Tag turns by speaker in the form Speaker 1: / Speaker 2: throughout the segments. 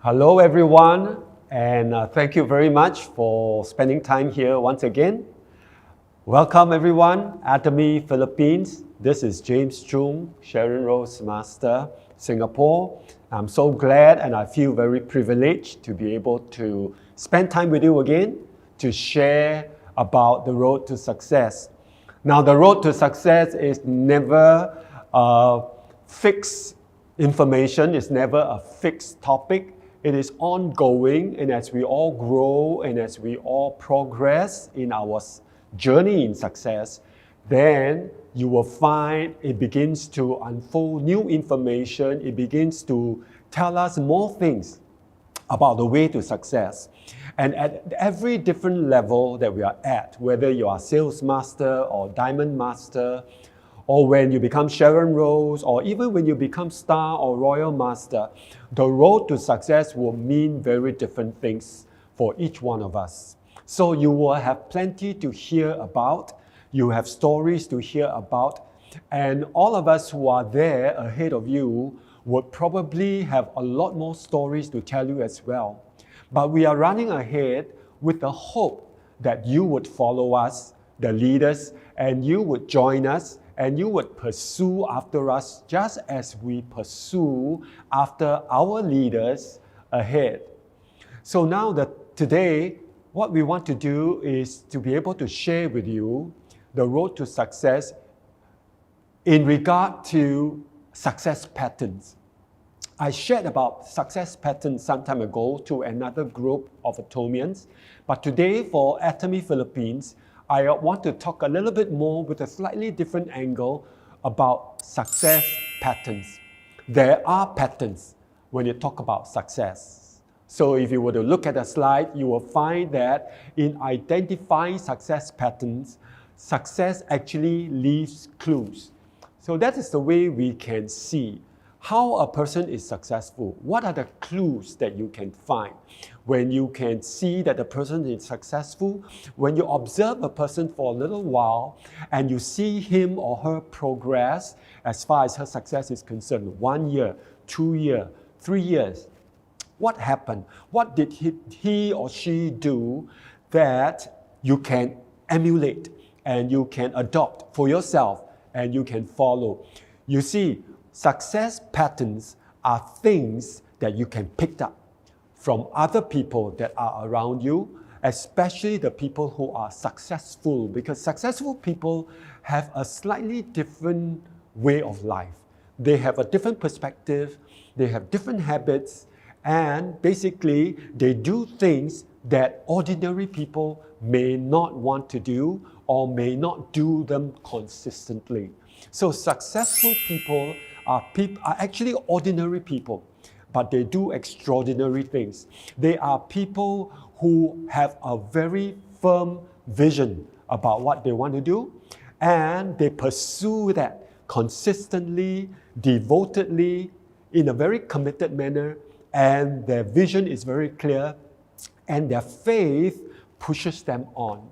Speaker 1: Hello everyone, and thank you very much for spending time here once again. Welcome everyone, Atomy Philippines. This is James Chung, Sharon Rose Master, Singapore. I'm so glad and I feel very privileged to be able to spend time with you again to share about the road to success. Now, the road to success is never fixed information, it's never a fixed topic. It is ongoing, and as we all grow and as we all progress in our journey in success, then you will find it begins to unfold new information. It begins to tell us more things about the way to success. And at every different level that we are at, whether you are sales master or diamond master, or when you become Sharon Rose, or even when you become star or royal master, the road to success will mean very different things for each one of us. So you will have plenty to hear about, you have stories to hear about, and all of us who are there ahead of you would probably have a lot more stories to tell you as well. But we are running ahead with the hope that you would follow us, the leaders, and you would join us, and you would pursue after us just as we pursue after our leaders ahead. So now today, what we want to do is to be able to share with you the road to success in regard to success patterns. I shared about success patterns some time ago to another group of Atomians, but today for Atomy Philippines, I want to talk a little bit more with a slightly different angle about success patterns. There are patterns when you talk about success. So if you were to look at the slide, you will find that in identifying success patterns, success actually leaves clues. So that is the way we can see how a person is successful. What are the clues that you can find when you can see that the person is successful? When you observe a person for a little while and you see him or her progress as far as her success is concerned, 1 year, 2 years, 3 years, what happened? What did he or she do that you can emulate and you can adopt for yourself and you can follow? You see, success patterns are things that you can pick up from other people that are around you, especially the people who are successful, because successful people have a slightly different way of life. They have a different perspective, they have different habits, and basically they do things that ordinary people may not want to do or may not do them consistently. So successful people are actually ordinary people, but they do extraordinary things. They are people who have a very firm vision about what they want to do, and they pursue that consistently, devotedly, in a very committed manner, and their vision is very clear, and their faith pushes them on.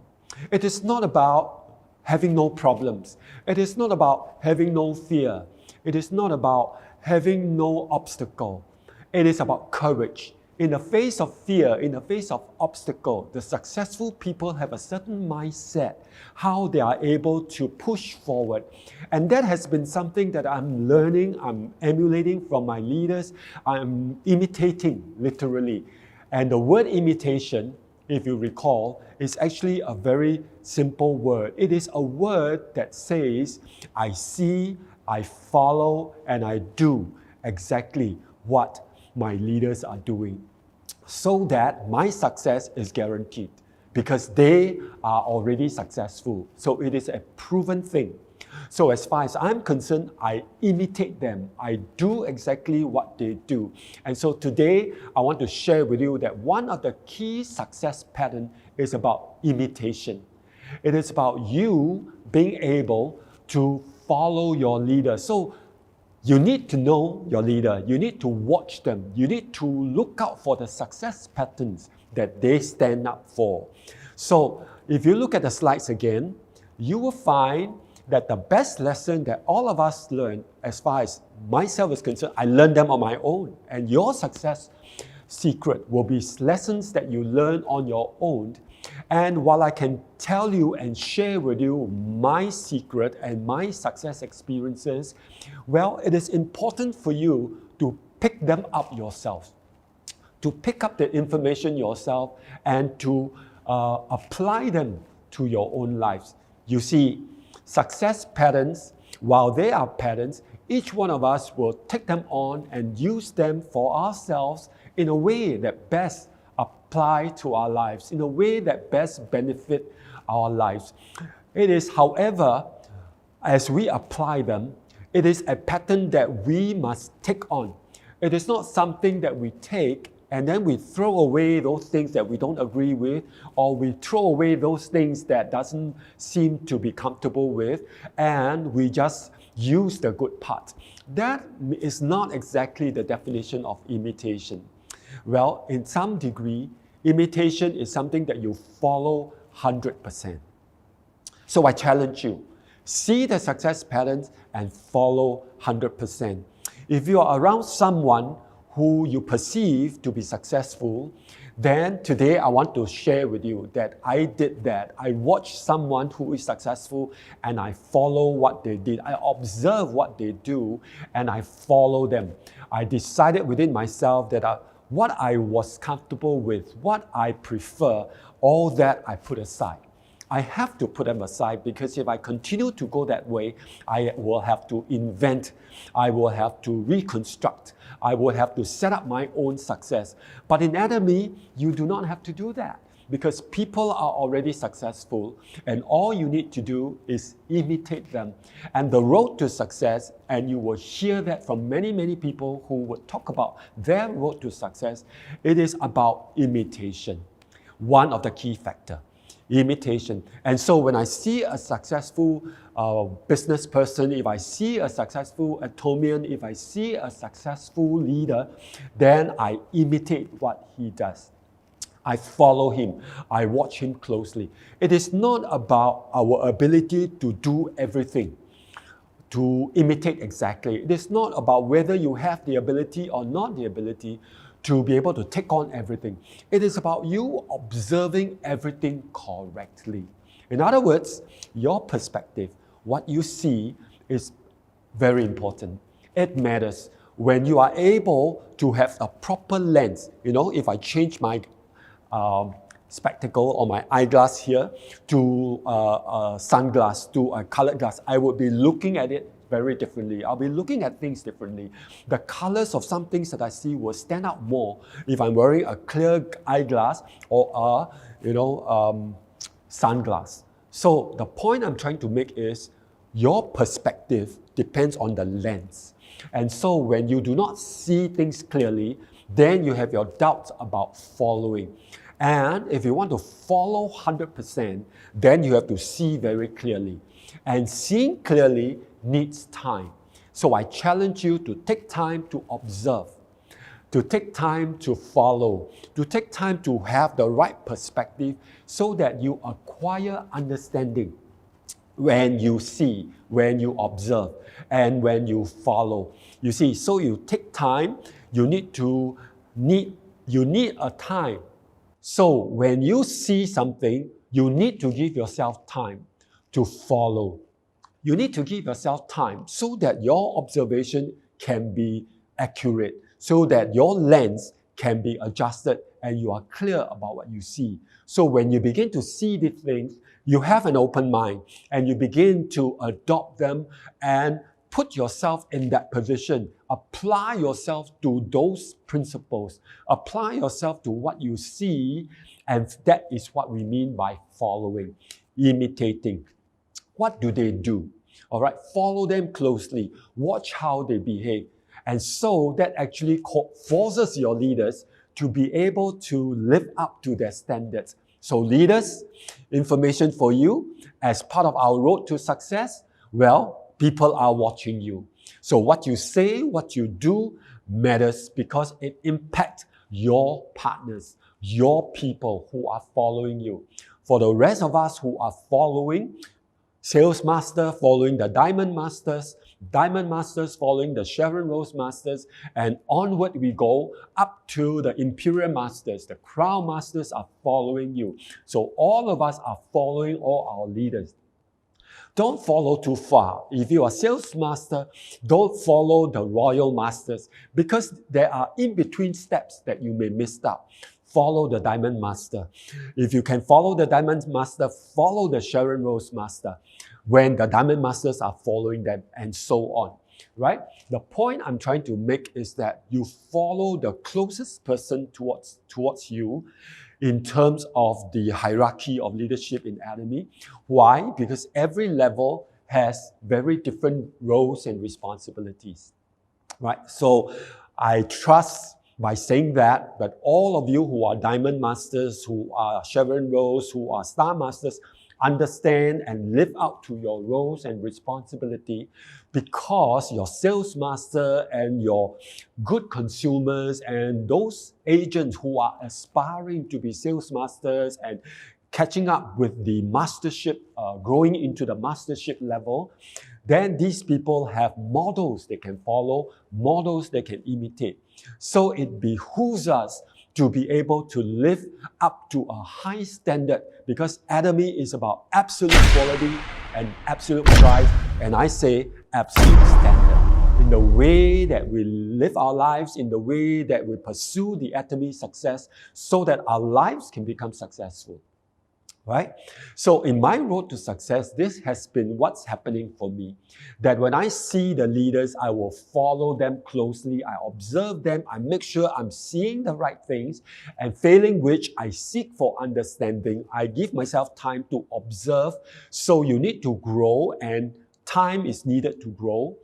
Speaker 1: It is not about having no problems. It is not about having no fear. It is not about having no obstacle. It is about courage. In the face of fear, in the face of obstacle, the successful people have a certain mindset, how they are able to push forward. And that has been something that I'm learning, I'm emulating from my leaders, I'm imitating literally. And the word imitation, if you recall, is actually a very simple word. It is a word that says, I see, I follow, and I do exactly what my leaders are doing, so that my success is guaranteed because they are already successful. So it is a proven thing. So as far as I'm concerned, I imitate them. I do exactly what they do. And so today, I want to share with you that one of the key success patterns is about imitation. It is about you being able to follow your leader. So you need to know your leader. You need to watch them. You need to look out for the success patterns that they stand up for. So if you look at the slides again, you will find that the best lesson that all of us learn, as far as myself is concerned, I learned them on my own. And your success secret, will be lessons that you learn on your own. And while I can tell you and share with you my secret and my success experiences, well, it is important for you to pick them up yourself, to pick up the information yourself and to apply them to your own lives. You see, success patterns, while they are patterns, each one of us will take them on and use them for ourselves in a way that best apply to our lives, in a way that best benefit our lives. It is, however, as we apply them, it is a pattern that we must take on. It is not something that we take and then we throw away those things that we don't agree with, or we throw away those things that doesn't seem to be comfortable with, and we just use the good part. That is not exactly the definition of imitation. Well, in some degree, imitation is something that you follow 100%. So I challenge you, see the success patterns and follow 100%. If you are around someone who you perceive to be successful, then today I want to share with you that I did that. I watched someone who is successful and I follow what they did. I observe what they do and I follow them. I decided within myself that what I was comfortable with, what I prefer, all that I put aside. I have to put them aside because if I continue to go that way, I will have to invent, I will have to reconstruct, I will have to set up my own success. But in Atomy, you do not have to do that because people are already successful and all you need to do is imitate them. And the road to success, and you will hear that from many, many people who would talk about their road to success, it is about imitation. One of the key factors. Imitation. And so when I see a successful business person, if I see a successful Atomian, if I see a successful leader, then I imitate what he does. I follow him. I watch him closely. It is not about our ability to do everything, to imitate exactly. It is not about whether you have the ability or not the ability to be able to take on everything. It is about you observing everything correctly. In other words, your perspective, what you see is very important. It matters. When you are able to have a proper lens, if I change my spectacle or my eyeglass here to a sunglass, to a colored glass, I would be looking at it very differently. I'll be looking at things differently. The colors of some things that I see will stand out more if I'm wearing a clear eyeglass or a sunglass. So the point I'm trying to make is your perspective depends on the lens. And so when you do not see things clearly, then you have your doubts about following. And if you want to follow 100%, then you have to see very clearly. And seeing clearly needs time. So I challenge you to take time to observe, to take time to follow, to take time to have the right perspective so that you acquire understanding when you see, when you observe, and when you follow. You see, so you take time, you need a time. So when you see something, you need to give yourself time to follow. You need to give yourself time so that your observation can be accurate, so that your lens can be adjusted and you are clear about what you see. So when you begin to see these things, you have an open mind and you begin to adopt them and put yourself in that position. Apply yourself to those principles. Apply yourself to what you see, and that is what we mean by following, imitating. What do they do? All right, follow them closely. Watch how they behave. And so that actually forces your leaders to be able to live up to their standards. So leaders, information for you as part of our road to success. Well, people are watching you. So what you say, what you do matters because it impacts your partners, your people who are following you. For the rest of us who are following, sales master following the diamond masters, Diamond Masters following the Sharon Rose Masters, and onward we go up to the Imperial Masters. The Crown Masters are following you. So all of us are following all our leaders. Don't follow too far. If you are sales master, don't follow the royal masters because there are in-between steps that you may miss out. Follow the Diamond Master. If you can follow the Diamond Master, follow the Sharon Rose Master when the Diamond Masters are following them, and so on. Right? The point I'm trying to make is that you follow the closest person towards you in terms of the hierarchy of leadership in Atomy. Why? Because every level has very different roles and responsibilities. Right? So I trust by saying that, but all of you who are Diamond Masters, who are Sharon Rose, who are Star Masters, understand and live out to your roles and responsibility, because your sales master and your good consumers and those agents who are aspiring to be sales masters and catching up with the mastership, growing into the mastership level, then these people have models they can follow, models they can imitate. So it behooves us to be able to live up to a high standard, because Atomy is about absolute quality and absolute price, and I say absolute standard. In the way that we live our lives, in the way that we pursue the Atomy success, so that our lives can become successful. Right? So in my road to success, this has been what's happening for me. That when I see the leaders, I will follow them closely. I observe them. I make sure I'm seeing the right things. And failing which, I seek for understanding. I give myself time to observe. So you need to grow, and time is needed to grow.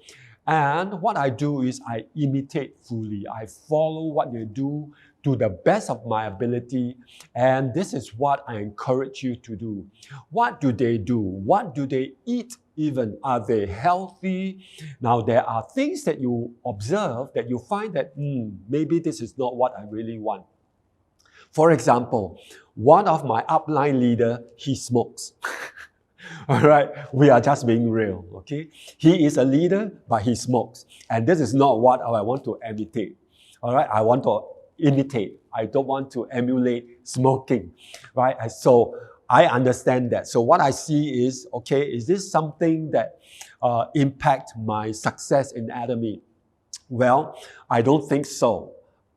Speaker 1: And what I do is I imitate fully. I follow what they do to the best of my ability. And this is what I encourage you to do. What do they do? What do they eat even? Are they healthy? Now, there are things that you observe that you find that, maybe this is not what I really want. For example, one of my upline leader, he smokes. All right, we are just being real, okay? He is a leader, but he smokes. And this is not what I want to imitate. All right, I want to imitate. I don't want to emulate smoking, right? And so I understand that. So what I see is, okay, is this something that impact my success in Atomy? Well, I don't think so.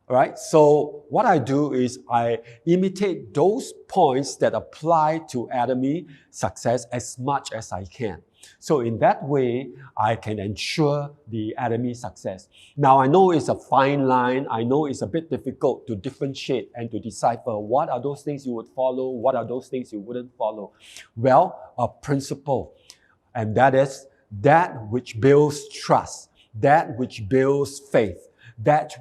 Speaker 1: Right? So what I do is I imitate those points that apply to Atomy success as much as I can. So in that way, I can ensure the Atomy success. Now, I know it's a fine line. I know it's a bit difficult to differentiate and to decipher what are those things you would follow, what are those things you wouldn't follow. Well, a principle, and that is that which builds trust, that which builds faith, that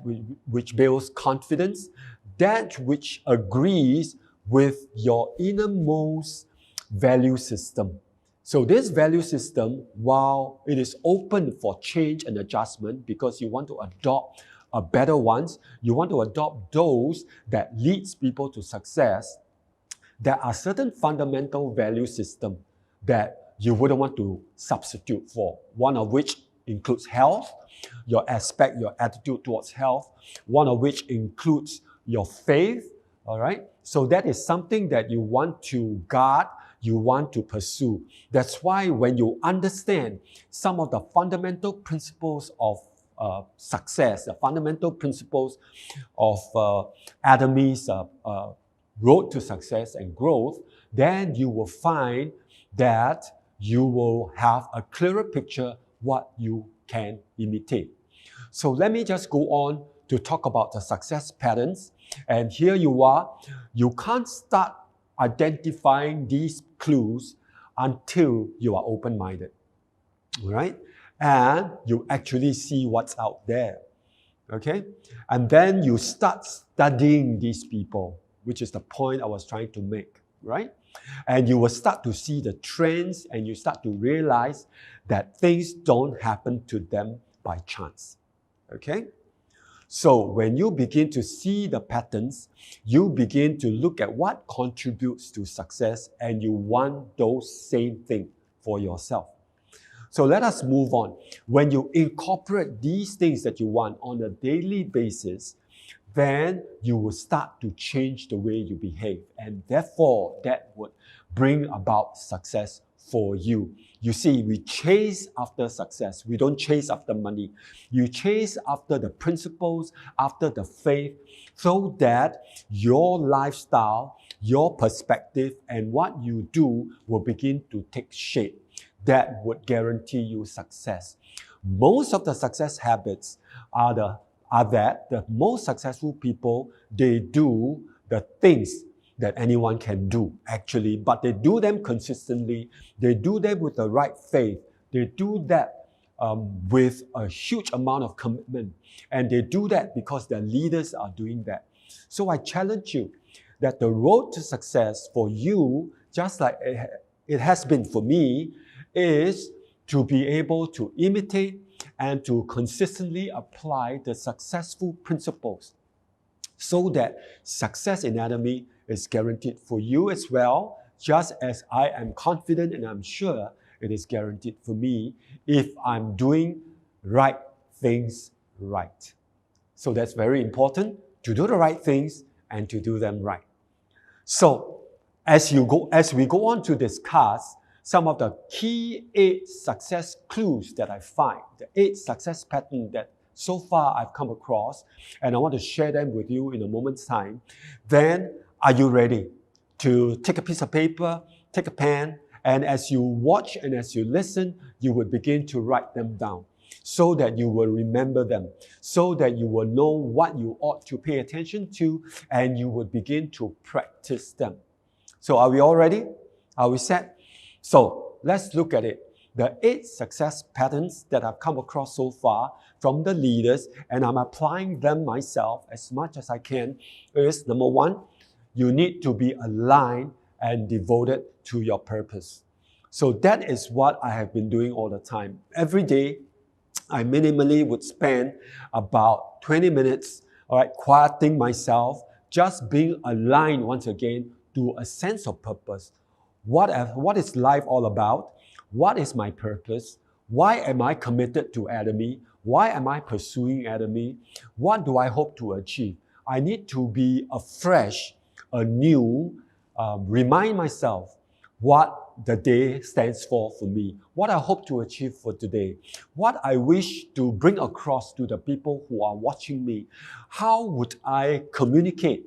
Speaker 1: which builds confidence, that which agrees with your innermost value system. So this value system, while it is open for change and adjustment because you want to adopt better ones, you want to adopt those that leads people to success, there are certain fundamental value systems that you wouldn't want to substitute for, one of which includes health, your aspect, your attitude towards health, one of which includes your faith, all right? So that is something that you want to guard, you want to pursue. That's why when you understand some of the fundamental principles of success, the fundamental principles of Atomy's road to success and growth, then you will find that you will have a clearer picture what you can imitate. So let me just go on to talk about the success patterns. And here you are. You can't start identifying these clues until you are open-minded, right? And you actually see what's out there, okay? And then you start studying these people, which is the point I was trying to make, right? And you will start to see the trends, and you start to realize that things don't happen to them by chance, okay? So when you begin to see the patterns, you begin to look at what contributes to success, and you want those same things for yourself. So let us move on. When you incorporate these things that you want on a daily basis, then you will start to change the way you behave. And therefore, that would bring about success for you. You see, we chase after success. We don't chase after money. You chase after the principles, after the faith, so that your lifestyle, your perspective, and what you do will begin to take shape. That would guarantee you success. Most of the success habits are that the most successful people, they do the things that anyone can do actually, but they do them consistently. They do them with the right faith. They do that with a huge amount of commitment. And they do that because their leaders are doing that. So I challenge you that the road to success for you, just like it has been for me, is to be able to imitate and to consistently apply the successful principles so that success in Atomy is guaranteed for you as well, just as I am confident and I'm sure it is guaranteed for me if I'm doing right things right. So that's very important, to do the right things and to do them right. So as we go on to discuss some of the key 8 success clues that I find, the 8 success patterns that so far I've come across, and I want to share them with you in a moment's time, then are you ready to take a piece of paper, take a pen, and as you watch and as you listen, you will begin to write them down so that you will remember them, so that you will know what you ought to pay attention to, and you will begin to practice them. So are we all ready? Are we set? So let's look at it. The 8 success patterns that I've come across so far from the leaders, and I'm applying them myself as much as I can, is number 1, you need to be aligned and devoted to your purpose. So that is what I have been doing all the time. Every day, I minimally would spend about 20 minutes, quieting myself, just being aligned once again to a sense of purpose. What is life all about? What is my purpose? Why am I committed to Atomy? Why am I pursuing Atomy? What do I hope to achieve? I need to be afresh, anew, remind myself what the day stands for me, what I hope to achieve for today, what I wish to bring across to the people who are watching me. How would I communicate,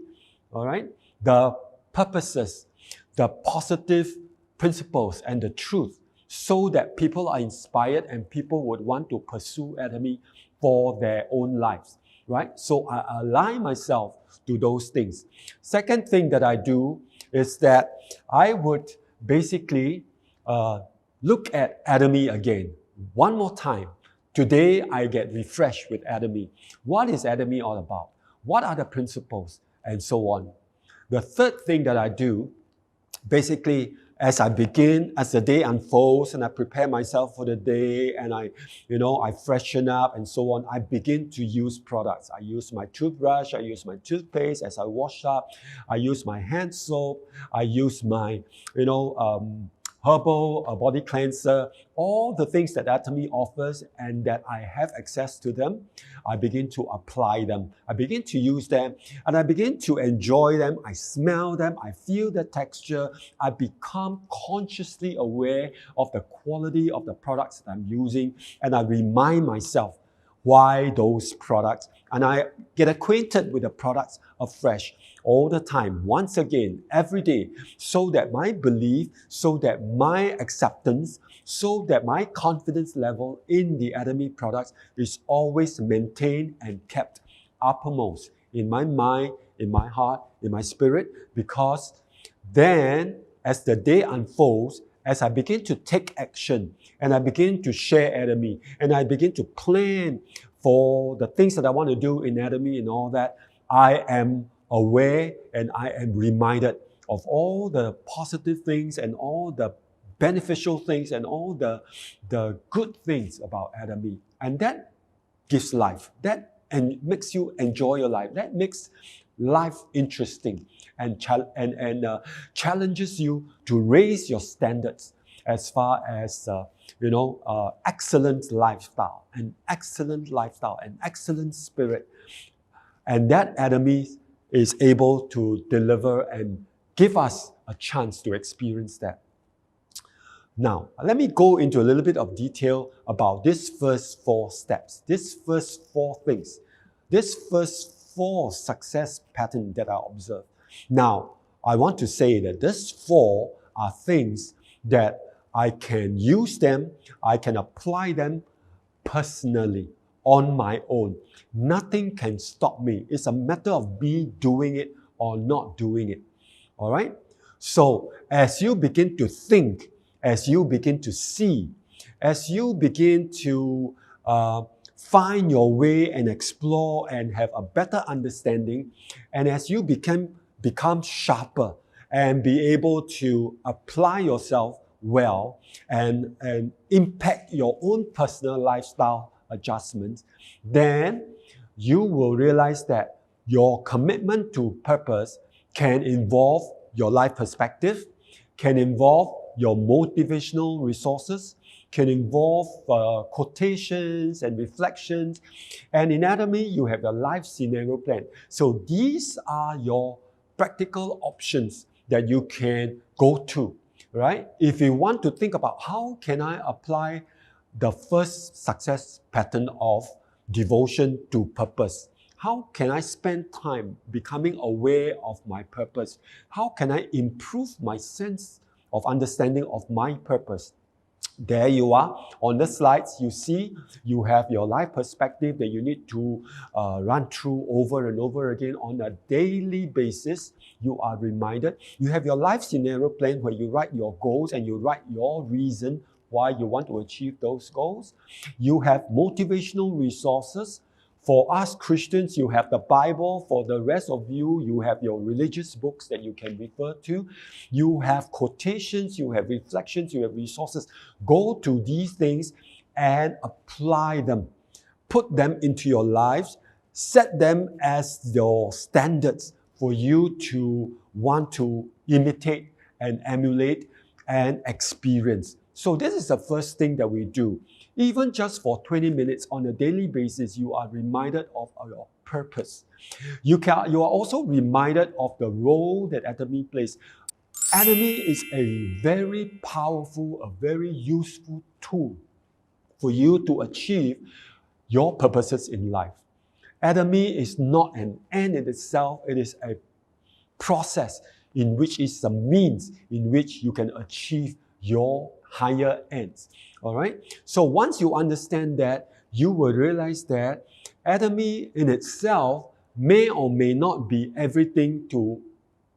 Speaker 1: all right, the purposes, the positive principles and the truth, so that people are inspired and people would want to pursue Atomy for their own lives, right? So I align myself to those things. Second thing that I do is that I would basically look at Atomy again, one more time. Today, I get refreshed with Atomy. What is Atomy all about? What are the principles? And so on. The third thing that I do, basically, as the day unfolds and I prepare myself for the day and I freshen up and so on, I begin to use products. I use my toothbrush, I use my toothpaste as I wash up, I use my hand soap, I use my, herbal body cleanser, all the things that Atomy offers and that I have access to them, I begin to apply them. I begin to use them and I begin to enjoy them. I smell them. I feel the texture. I become consciously aware of the quality of the products that I'm using and I remind myself why those products, and I get acquainted with the products afresh all the time, once again, every day, so that my belief, so that my acceptance, so that my confidence level in the Atomy products is always maintained and kept uppermost in my mind, in my heart, in my spirit, because then as the day unfolds, as I begin to take action and I begin to share Atomy and I begin to plan for the things that I want to do in Atomy and all that, I am aware and I am reminded of all the positive things and all the beneficial things and all the good things about Atomy. And that gives life. That and makes you enjoy your life. That makes life interesting and challenges you to raise your standards as far as excellent lifestyle, an excellent spirit. And that Atomy is able to deliver and give us a chance to experience that. Now, let me go into a little bit of detail about these first 4 steps, these first 4 things, this first 4 success patterns that I observed. Now, I want to say that these 4 are things that I can use them, I can apply them personally on my own. Nothing can stop me. It's a matter of me doing it or not doing it. All right? So, as you begin to think, as you begin to see, as you begin to find your way and explore and have a better understanding, and as you become sharper and be able to apply yourself well and impact your own personal lifestyle adjustments, then you will realize that your commitment to purpose can involve your life perspective, can involve your motivational resources, can involve quotations and reflections. And in Atomy, you have your life scenario plan. So these are your practical options that you can go to, right? If you want to think about how can I apply the first success pattern of devotion to purpose, how can I spend time becoming aware of my purpose? How can I improve my sense of understanding of my purpose? There you are. On the slides, you see you have your life perspective that you need to run through over and over again on a daily basis. You are reminded. You have your life scenario plan where you write your goals and you write your reason why you want to achieve those goals. You have motivational resources. For us Christians, you have the Bible. For the rest of you, you have your religious books that you can refer to. You have quotations, you have reflections, you have resources. Go to these things and apply them. Put them into your lives. Set them as your standards for you to want to imitate and emulate and experience. So this is the first thing that we do. Even just for 20 minutes on a daily basis, you are reminded of your purpose. You are also reminded of the role that Atomy plays. Atomy is a very powerful, a very useful tool for you to achieve your purposes in life. Atomy is not an end in itself, it is a process in which it's a means in which you can achieve your higher ends. All right? So once you understand that, you will realize that Atomy in itself may or may not be everything to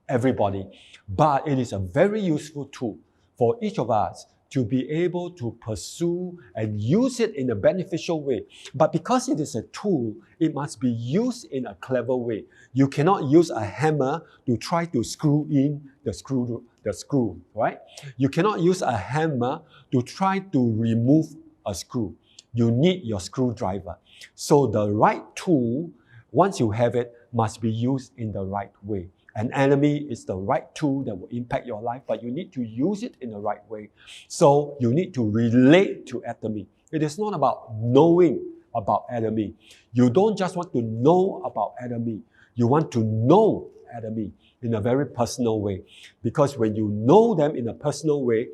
Speaker 1: everybody, but it is a very useful tool for each of us to be able to pursue and use it in a beneficial way. But because it is a tool, it must be used in a clever way. You cannot use a hammer to try to screw in the screw, right? You cannot use a hammer to try to remove a screw. You need your screwdriver. So the right tool, once you have it, must be used in the right way. An Atomy is the right tool that will impact your life, but you need to use it in the right way. So you need to relate to Atomy. It is not about knowing about Atomy. You don't just want to know about Atomy. You want to know Atomy in a very personal way. Because when you know them in a personal way,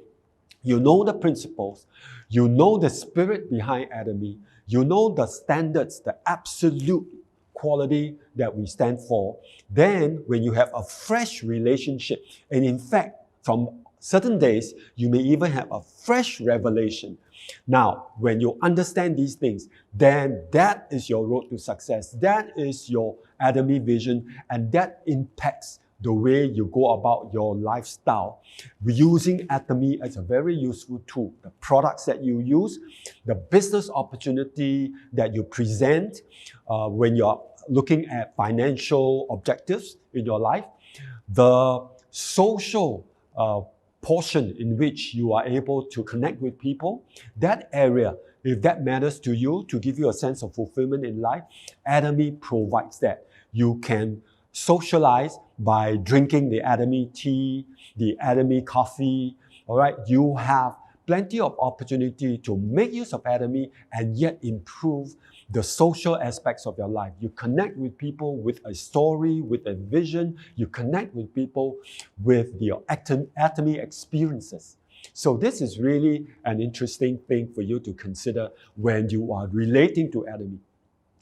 Speaker 1: you know the principles, you know the spirit behind Atomy, you know the standards, the absolute quality that we stand for, then when you have a fresh relationship, and in fact, from certain days, you may even have a fresh revelation. Now, when you understand these things, then that is your road to success. That is your Atomy vision, and that impacts the way you go about your lifestyle. Using Atomy as a very useful tool. The products that you use, the business opportunity that you present when you're looking at financial objectives in your life, the social portion in which you are able to connect with people, that area, if that matters to you, to give you a sense of fulfillment in life, Atomy provides that. You can socialize by drinking the Atomy tea, the Atomy coffee, all right, you have plenty of opportunity to make use of Atomy and yet improve the social aspects of your life. You connect with people with a story, with a vision. You connect with people with your Atomy experiences. So this is really an interesting thing for you to consider when you are relating to Atomy.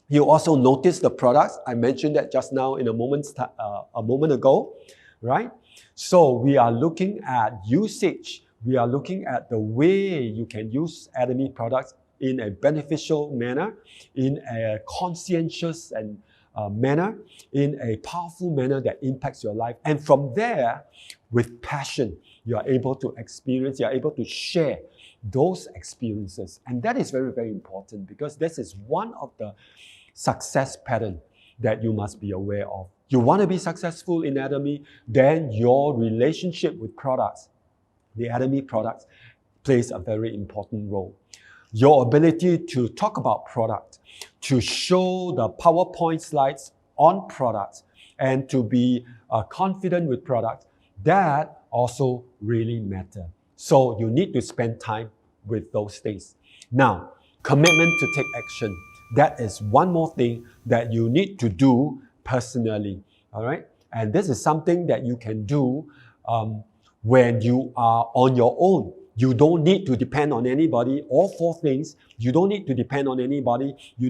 Speaker 1: You also notice the products. I mentioned that just now in a moment ago, right? So we are looking at usage. We are looking at the way you can use Atomy products in a beneficial manner, in a conscientious and manner, in a powerful manner that impacts your life. And from there, with passion, you are able to experience, you are able to share those experiences. And that is very, very important because this is one of the success patterns that you must be aware of. You want to be successful in Atomy, then your relationship with products, the Atomy products, plays a very important role. Your ability to talk about product, to show the PowerPoint slides on products, and to be confident with products, that also really matters. So you need to spend time with those things. Now, commitment to take action. That is one more thing that you need to do personally, all right? And this is something that you can do when you are on your own. You don't need to depend on anybody. All four things, you don't need to depend on anybody. You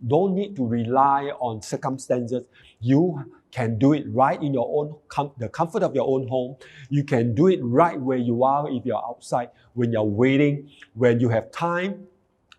Speaker 1: don't need to rely on circumstances. You can do it right in your own, the comfort of your own home. You can do it right where you are if you're outside, when you're waiting, when you have time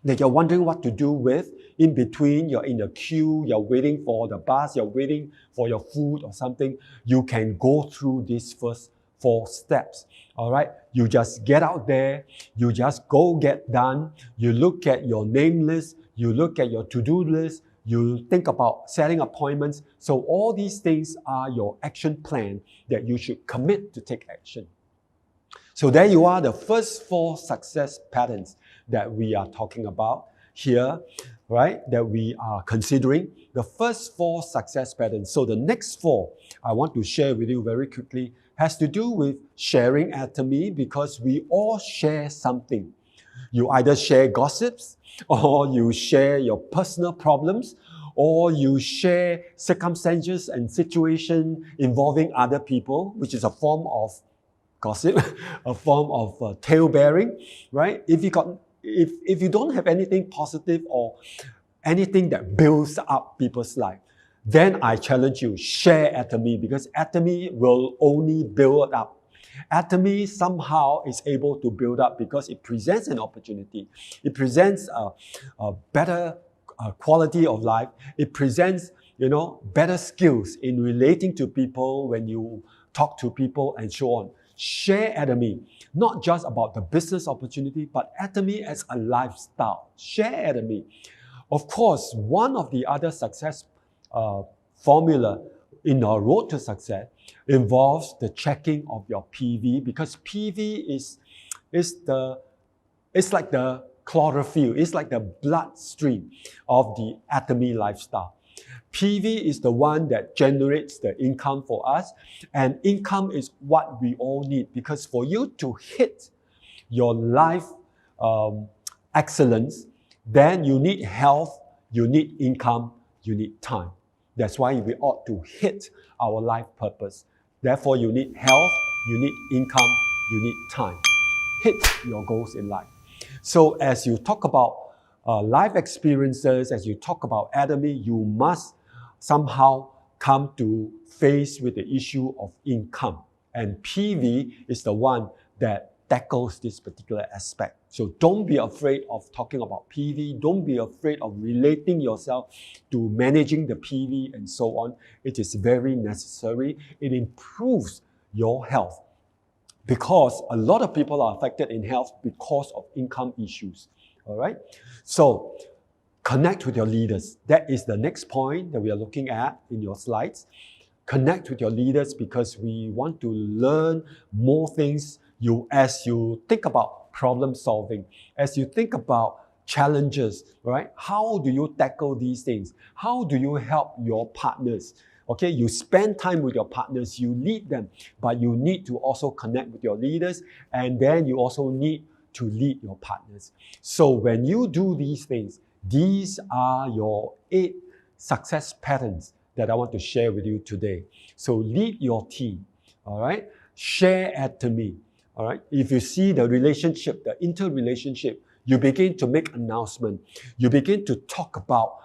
Speaker 1: that you're wondering what to do with. In between, you're in the queue, you're waiting for the bus, you're waiting for your food or something. You can go through these first 4 steps. All right, you just get out there, you just go get done, you look at your name list, you look at your to-do list, you think about setting appointments. So all these things are your action plan that you should commit to take action. So there you are, the first 4 success patterns that we are talking about here, right? That we are considering. The first 4 success patterns. So the next 4 I want to share with you very quickly has to do with sharing Atomy, because we all share something. You either share gossips, or you share your personal problems, or you share circumstances and situations involving other people, which is a form of gossip, a form of tale-bearing, right? If you don't have anything positive or anything that builds up people's life, then I challenge you, share Atomy, because Atomy will only build up. Atomy somehow is able to build up because it presents an opportunity. It presents a better quality of life. It presents, better skills in relating to people when you talk to people and so on. Share Atomy, not just about the business opportunity, but Atomy as a lifestyle. Share Atomy. Of course, one of the other success formula in our road to success involves the checking of your PV, because PV is like the chlorophyll, it's like the bloodstream of the Atomy lifestyle. PV is the one that generates the income for us, and income is what we all need, because for you to hit your life excellence, then you need health, you need income, you need time. That's why we ought to hit our life purpose. Therefore, you need health, you need income, you need time. Hit your goals in life. So as you talk about life experiences, as you talk about Atomy, you must somehow come to face with the issue of income. And PV is the one that tackles this particular aspect. So don't be afraid of talking about PV. Don't be afraid of relating yourself to managing the PV and so on. It is very necessary. It improves your health, because a lot of people are affected in health because of income issues. All right? So connect with your leaders. That is the next point that we are looking at in your slides. Connect with your leaders, because we want to learn more things. As you think about problem solving, as you think about challenges, right? How do you tackle these things? How do you help your partners? Okay, you spend time with your partners, you lead them, but you need to also connect with your leaders, and then you also need to lead your partners. So when you do these things, these are your 8 success patterns that I want to share with you today. So lead your team, all right? Share Atomy, all right? If you see the relationship, the interrelationship, you begin to make announcement. You begin to talk about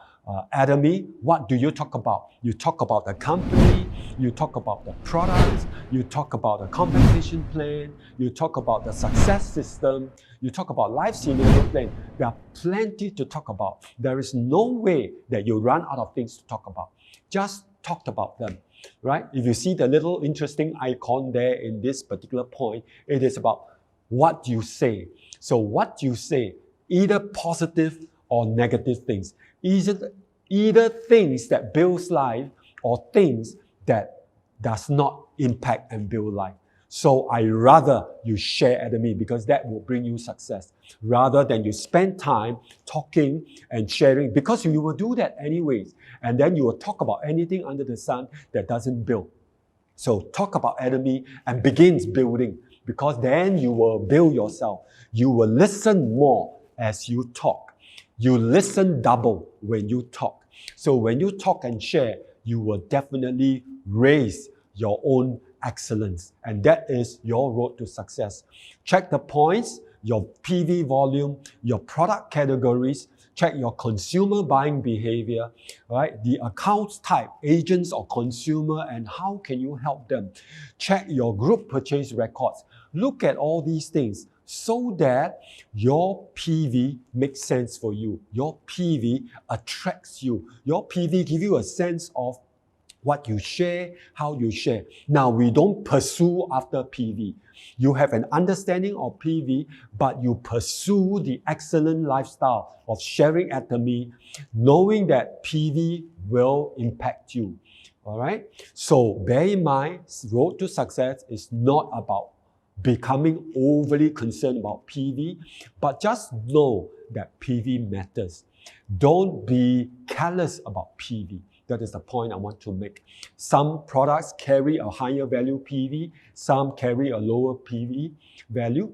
Speaker 1: Atomy. What do you talk about? You talk about the company, you talk about the products, you talk about the compensation plan, you talk about the success system, you talk about life scenario plan. There are plenty to talk about. There is no way that you run out of things to talk about. Just talk about them, right? If you see the little interesting icon there in this particular point, it is about what you say. So what you say, either positive or negative things, either things that builds life or things that does not impact and build life. So I rather you share Atomy because that will bring you success rather than you spend time talking and sharing, because you will do that anyways. And then you will talk about anything under the sun that doesn't build. So talk about Atomy and begins building, because then you will build yourself. You will listen more as you talk. You listen double when you talk. So when you talk and share, you will definitely raise your own excellence. And that is your road to success. Check the points, your PV volume, your product categories, check your consumer buying behavior, right? The accounts type, agents or consumer, and how can you help them? Check your group purchase records. Look at all these things so that your PV makes sense for you. Your PV attracts you. Your PV gives you a sense of what you share, how you share. Now, we don't pursue after PV. You have an understanding of PV, but you pursue the excellent lifestyle of sharing Atomy, knowing that PV will impact you. All right? So bear in mind, road to success is not about becoming overly concerned about PV, but just know that PV matters. Don't be careless about PV. That is the point I want to make. Some products carry a higher value PV, some carry a lower PV value.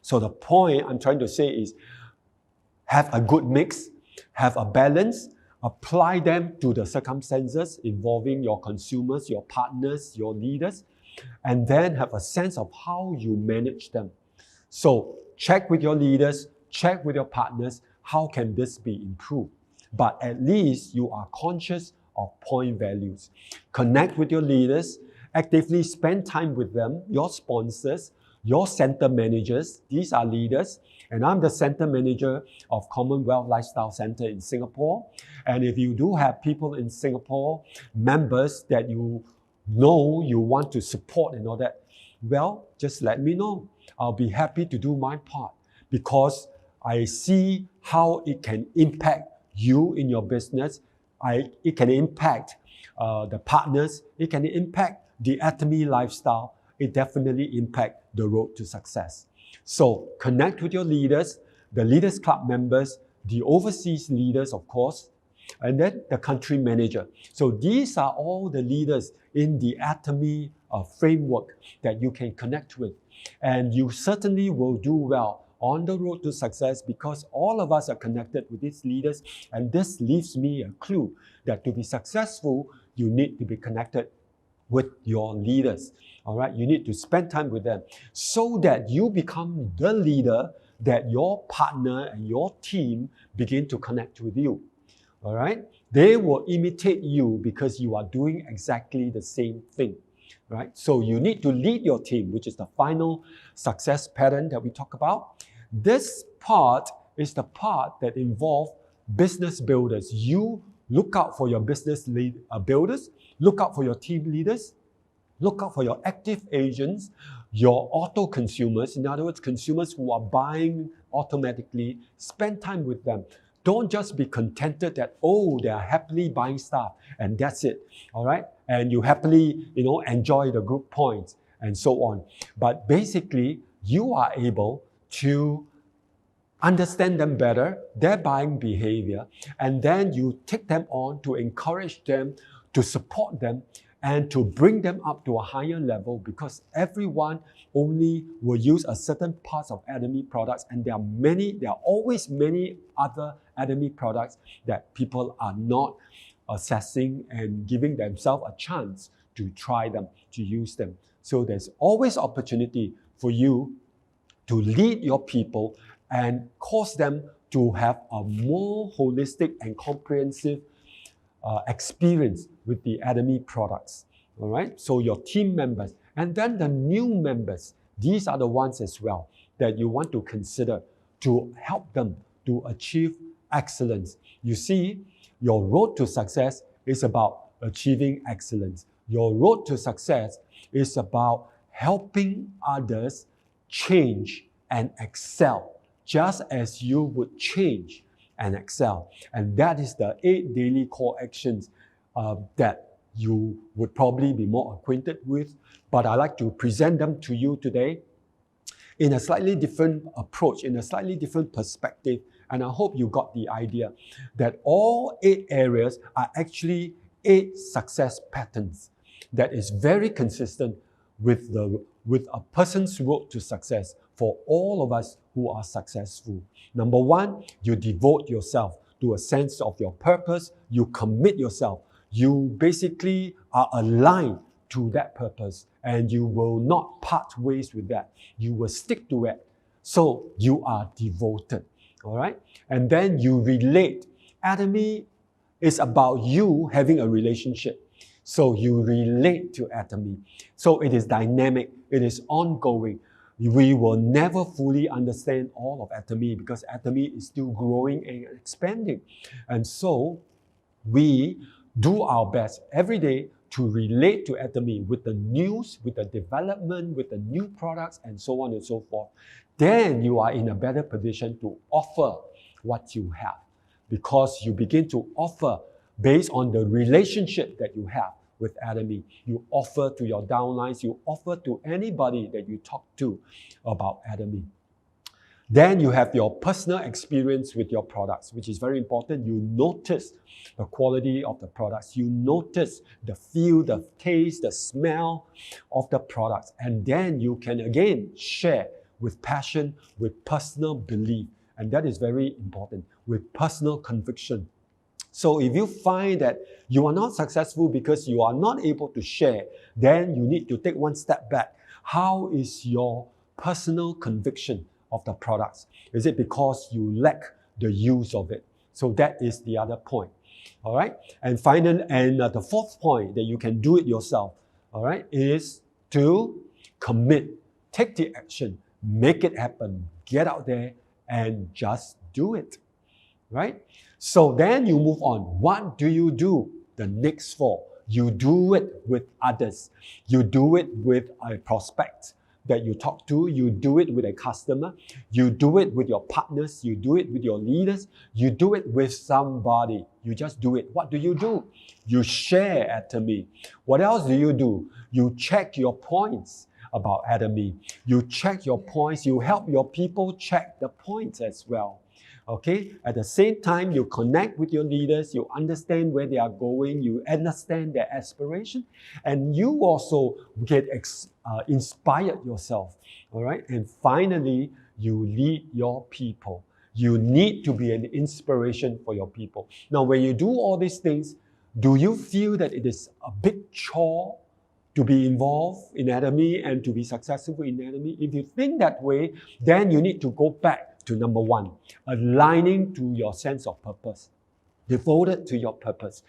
Speaker 1: So the point I'm trying to say is have a good mix, have a balance, apply them to the circumstances involving your consumers, your partners, your leaders, and then have a sense of how you manage them. So check with your leaders, check with your partners, how can this be improved? But at least you are conscious of point values. Connect with your leaders, actively spend time with them, your sponsors, your center managers. These are leaders, and I'm the center manager of Commonwealth Lifestyle Center in Singapore. And if you do have people in Singapore, members that you know you want to support and all that, well, just let me know. I'll be happy to do my part because I see how it can impact you in your business. It can impact the partners. It can impact the Atomy lifestyle. It definitely impacts the road to success. So connect with your leaders, the Leaders Club members, the overseas leaders, of course, and then the country manager. So these are all the leaders in the Atomy framework that you can connect with. And you certainly will do well on the road to success because all of us are connected with these leaders. And this leaves me a clue that to be successful, you need to be connected with your leaders. All right, you need to spend time with them so that you become the leader that your partner and your team begin to connect with you. All right, they will imitate you because you are doing exactly the same thing. Right? So you need to lead your team, which is the final success pattern that we talk about. This part is the part that involves business builders. You look out for your business builders, look out for your team leaders, look out for your active agents, your auto consumers, in other words, consumers who are buying automatically. Spend time with them. Don't just be contented that, oh, they are happily buying stuff and that's it, all right? And you happily, enjoy the group points and so on. But basically, you are able to understand them better, their buying behavior, and then you take them on to encourage them to support them, and to bring them up to a higher level, because everyone only will use a certain parts of Atomy products, and there are always many other Atomy products that people are not assessing and giving themselves a chance to try them, to use them. So there's always opportunity for you to lead your people and cause them to have a more holistic and comprehensive experience with the Atomy products. All right, so your team members, and then the new members, these are the ones as well that you want to consider to help them to achieve excellence. You see, your road to success is about achieving excellence. Your road to success is about helping others change and excel, just as you would change and excel. And that is the 8 daily core actions that you would probably be more acquainted with. But I like to present them to you today in a slightly different approach, in a slightly different perspective. And I hope you got the idea that all 8 areas are actually 8 success patterns that is very consistent with a person's road to success for all of us who are successful. Number 1, you devote yourself to a sense of your purpose. You commit yourself. You basically are aligned to that purpose, and you will not part ways with that. You will stick to it. So you are devoted. All right? And then you relate. Atomy is about you having a relationship. So you relate to Atomy. So it is dynamic. It is ongoing. We will never fully understand all of Atomy because Atomy is still growing and expanding. And so we do our best every day to relate to Atomy with the news, with the development, with the new products, and so on and so forth. Then you are in a better position to offer what you have, because you begin to offer based on the relationship that you have with Atomy. You offer to your downlines, you offer to anybody that you talk to about Atomy. Then you have your personal experience with your products, which is very important. You notice the quality of the products. You notice the feel, the taste, the smell of the products. And then you can again share with passion, with personal belief. And that is very important, with personal conviction. So if you find that you are not successful because you are not able to share, then you need to take one step back. How is your personal conviction of the products? Is it because you lack the use of it? So that is the other point. All right. And finally, the fourth point that you can do it yourself, all right, is to commit, take the action, make it happen, get out there and just do it. Right? So then you move on. What do you do the next 4? You do it with others. You do it with a prospect that you talk to. You do it with a customer. You do it with your partners. You do it with your leaders. You do it with somebody. You just do it. What do? You share Atomy. What else do? You check your points about Atomy. You check your points. You help your people check the points as well. Okay? At the same time, you connect with your leaders, you understand where they are going, you understand their aspiration, and you also get inspired yourself. All right? And finally, you lead your people. You need to be an inspiration for your people. Now, when you do all these things, do you feel that it is a big chore to be involved in Atomy and to be successful in Atomy? If you think that way, then you need to go back to number 1, aligning to your sense of purpose, devoted to your purpose,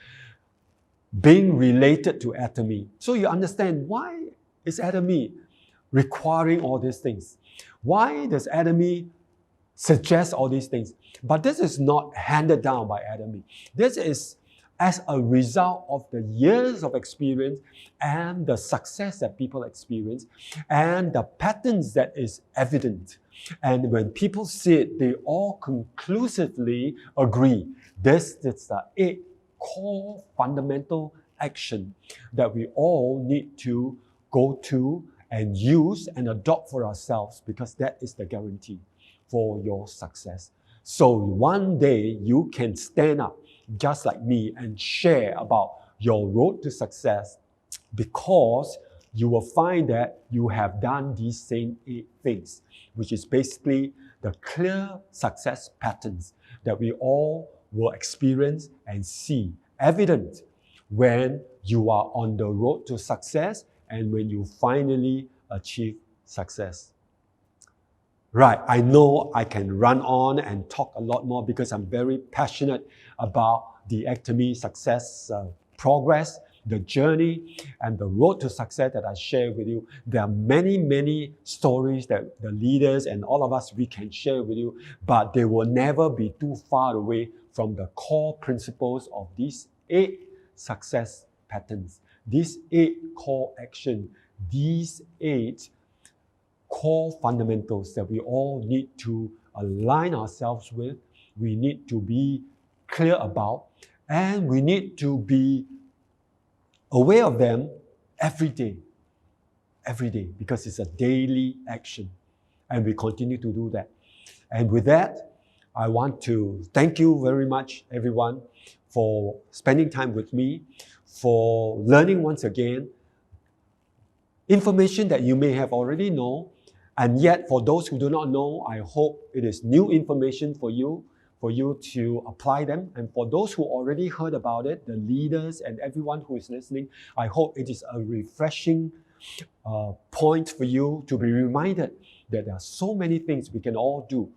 Speaker 1: being related to Atomy. So you understand, why is Atomy requiring all these things? Why does Atomy suggest all these things? But this is not handed down by Atomy. This is as a result of the years of experience and the success that people experience and the patterns that is evident. And when people see it, they all conclusively agree. This is the 8 core fundamental action that we all need to go to and use and adopt for ourselves, because that is the guarantee for your success. So one day you can stand up just like me and share about your road to success, because you will find that you have done these same 8 things, which is basically the clear success patterns that we all will experience and see evident when you are on the road to success and when you finally achieve success. Right, I know I can run on and talk a lot more because I'm very passionate about the Atomy success progress, the journey, and the road to success that I share with you. There are many, many stories that the leaders and all of us, we can share with you, but they will never be too far away from the core principles of these 8 success patterns, these 8 core actions, these 8 core fundamentals that we all need to align ourselves with, we need to be clear about, and we need to be aware of them every day, because it's a daily action, and we continue to do that. And with that, I want to thank you very much, everyone, for spending time with me, for learning once again information that you may have already known. And yet, for those who do not know, I hope it is new information for you to apply them. And for those who already heard about it, the leaders and everyone who is listening, I hope it is a refreshing point for you to be reminded that there are so many things we can all do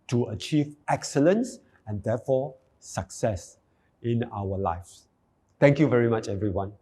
Speaker 1: to achieve excellence and therefore success in our lives. Thank you very much, everyone.